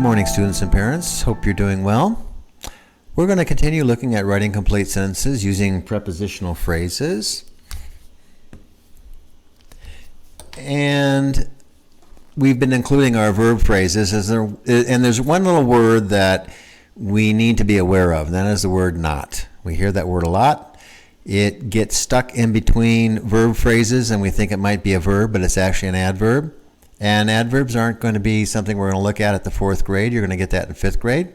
morning, students and parents. Hope you're doing well. We're going to continue looking at writing complete sentences using prepositional phrases. And we've been including our verb phrases, and there's one little word that we need to be aware of, and that is the word not. We hear that word a lot. It gets stuck in between verb phrases, and we think it might be a verb, but it's actually an adverb. And adverbs aren't going to be something we're going to look at the 4th grade. You're going to get that in 5th grade.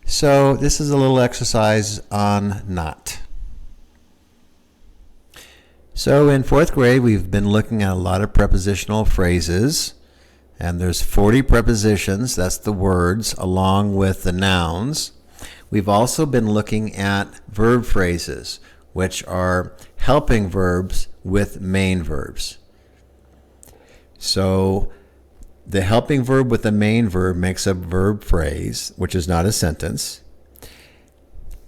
So this is a little exercise on not. So in 4th grade, we've been looking at a lot of prepositional phrases. And there's 40 prepositions, that's the words, along with the nouns. We've also been looking at verb phrases, which are helping verbs with main verbs. So the helping verb with the main verb makes a verb phrase, which is not a sentence.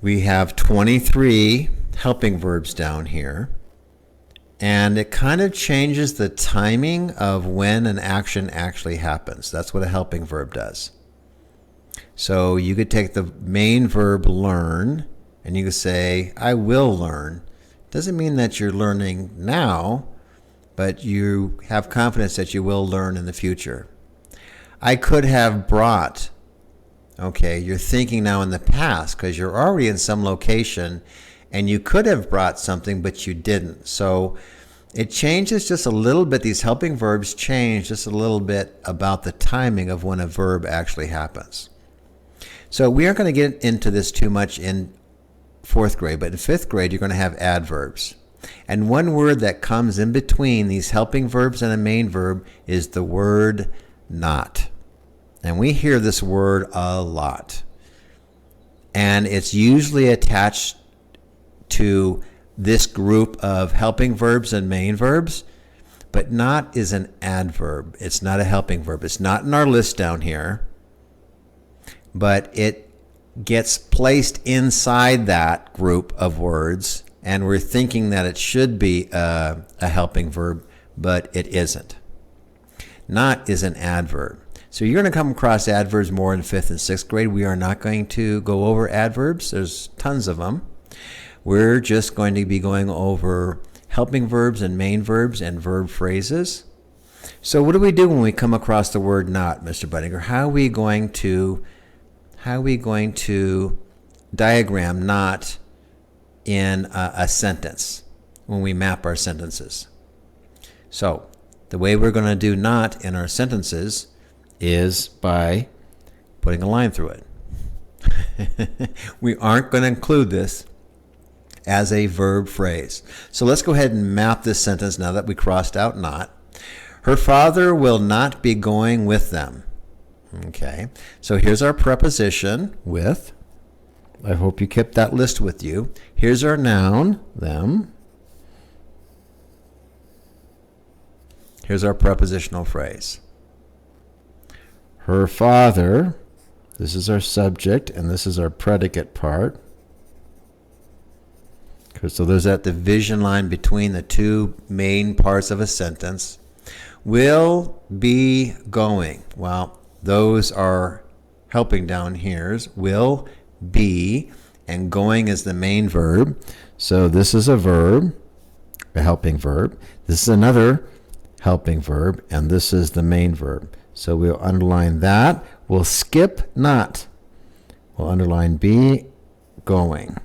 We have 23 helping verbs down here. And it kind of changes the timing of when an action actually happens. That's what a helping verb does. So you could take the main verb learn, and you could say, I will learn. Doesn't mean that you're learning now, but you have confidence that you will learn in the future. I could have brought. Okay, you're thinking now in the past because you're already in some location and you could have brought something, but you didn't. So it changes just a little bit. These helping verbs change just a little bit about the timing of when a verb actually happens. So we aren't going to get into this too much in 4th grade, but in 5th grade, you're going to have adverbs. And one word that comes in between these helping verbs and a main verb is the word not. And we hear this word a lot. And it's usually attached to this group of helping verbs and main verbs, but not is an adverb. It's not a helping verb. It's not in our list down here, but it gets placed inside that group of words, and we're thinking that it should be a helping verb, but it isn't. Not is an adverb. So you're going to come across adverbs more in 5th and 6th grade. We are not going to go over adverbs. There's tons of them. We're just going to be going over helping verbs and main verbs and verb phrases. So what do we do when we come across the word not, Mr. Budinger? How are we going to diagram not in a sentence when we map our sentences? So the way we're going to do not in our sentences is by putting a line through it. We aren't going to include this as a verb phrase. So let's go ahead and map this sentence now that we crossed out not. Her father will not be going with them. Okay, so here's our preposition with. I hope you kept that list with you. Here's our noun, them. Here's our prepositional phrase. Her father, this is our subject, and this is our predicate part. So there's that division line between the two main parts of a sentence. Will be going. Well, those are helping down here. Will be, and going is the main verb. So this is a verb, a helping verb. This is another helping verb, and this is the main verb. So we'll underline that. We'll skip not. We'll underline be, going.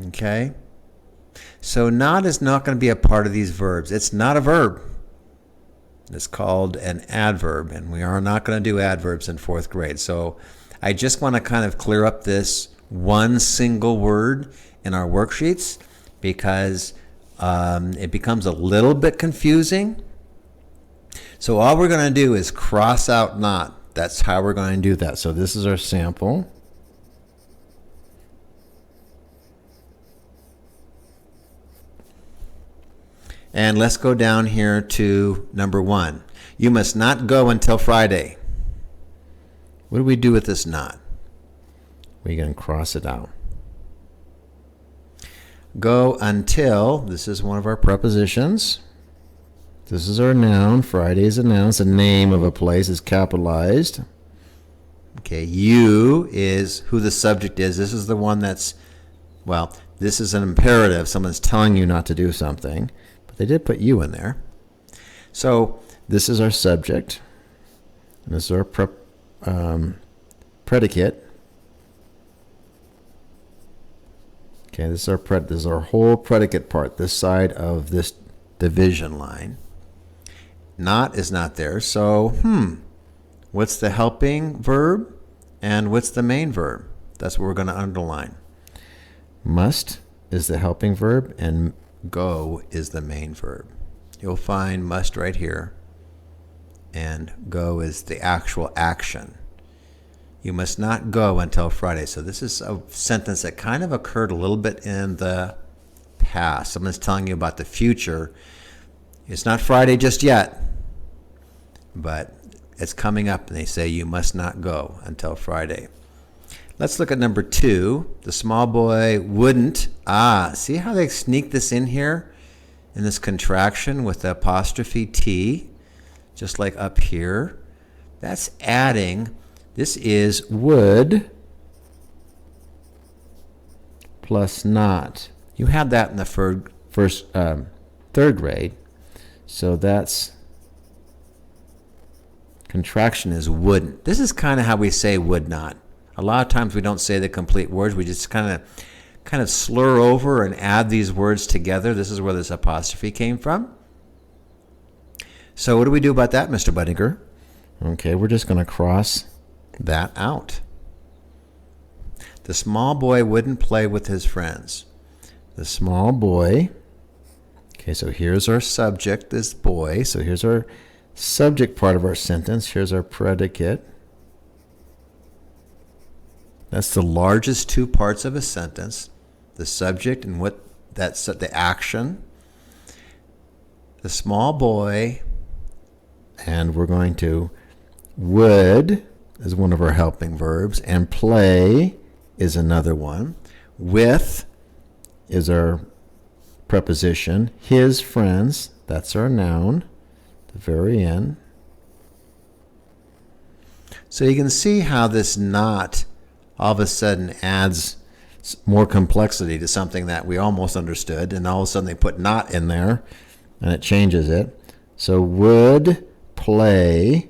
Okay? So not is not going to be a part of these verbs. It's not a verb. It's called an adverb, and we are not going to do adverbs in 4th grade. So I just want to kind of clear up this one single word in our worksheets because it becomes a little bit confusing. So all we're going to do is cross out not. That's how we're going to do that. So this is our sample. And let's go down here to number 1. You must not go until Friday. What do we do with this not? We're going to cross it out. Go until, this is one of our prepositions. This is our noun. Friday is a noun. It's the name of a place. It's capitalized. Okay, you is who the subject is. This is the one that's, well, this is an imperative. Someone's telling you not to do something, but they did put you in there. So this is our subject, and this is our predicate. Okay, this is our whole predicate part, this side of this division line. Not is not there, so what's the helping verb and what's the main verb? That's what we're going to underline. Must is the helping verb and go is the main verb. You'll find must right here, and go is the actual action. You must not go until Friday. So this is a sentence that kind of occurred a little bit in the past. Someone's telling you about the future. It's not Friday just yet, but it's coming up, and they say you must not go until Friday. Let's look at number 2. The small boy wouldn't. See how they sneak this in here in this contraction with the apostrophe T, just like up here. That's adding. This is would plus not. You had that in the third grade. So that's contraction is wouldn't. This is kind of how we say would not. A lot of times we don't say the complete words. We just kind of slur over and add these words together. This is where this apostrophe came from. So what do we do about that, Mr. Budinger? Okay, we're just going to cross that out. The small boy wouldn't play with his friends. The small boy. Okay, so here's our subject, this boy. So here's our subject part of our sentence. Here's our predicate. That's the largest two parts of a sentence. The subject and what that's the action. The small boy, and we're going to would is one of our helping verbs, and play is another one. With is our preposition. His friends, that's our noun, the very end. So you can see how this not all of a sudden adds more complexity to something that we almost understood, and all of a sudden they put not in there, and it changes it. So would play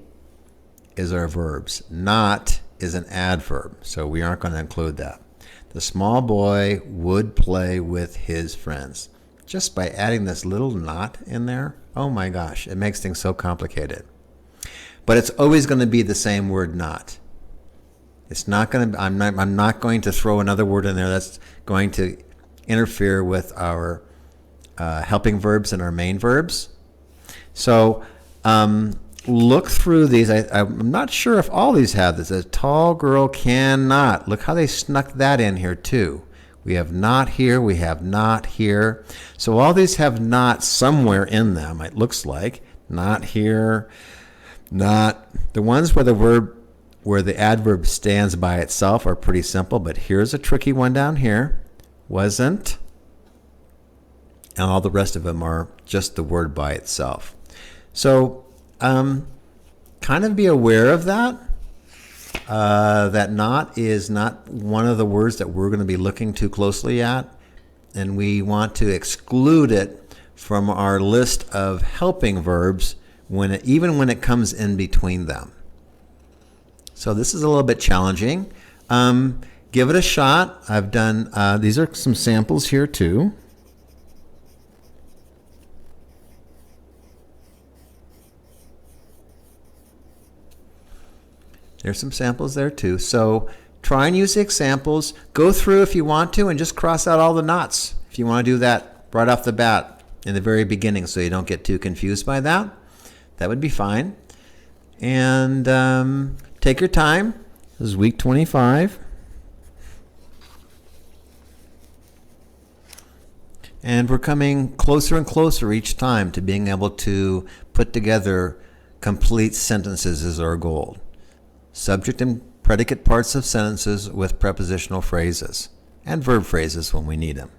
is our verbs. Not is an adverb, so we aren't going to include that. The small boy would play with his friends. Just by adding this little not in there, oh my gosh, it makes things so complicated. But it's always going to be the same word not. It's not going to. I'm not going to throw another word in there that's going to interfere with our helping verbs and our main verbs. So look through these. I'm not sure if all these have this. A tall girl cannot. Look how they snuck that in here too. We have not here. We have not here. So all these have not somewhere in them. It looks like not here, not. The ones where the verb, where the adverb stands by itself are pretty simple, but here's a tricky one down here. Wasn't. And all the rest of them are just the word by itself. So kind of be aware of that. That not is not one of the words that we're going to be looking too closely at, and we want to exclude it from our list of helping verbs even when it comes in between them. So this is a little bit challenging. Give it a shot. I've done, these are some samples here too. There's some samples there too. So try and use the examples. Go through if you want to and just cross out all the nots if you want to do that right off the bat in the very beginning so you don't get too confused by that. That would be fine. And take your time. This is week 25. And we're coming closer and closer each time to being able to put together complete sentences is our goal. Subject and predicate parts of sentences with prepositional phrases and verb phrases when we need them.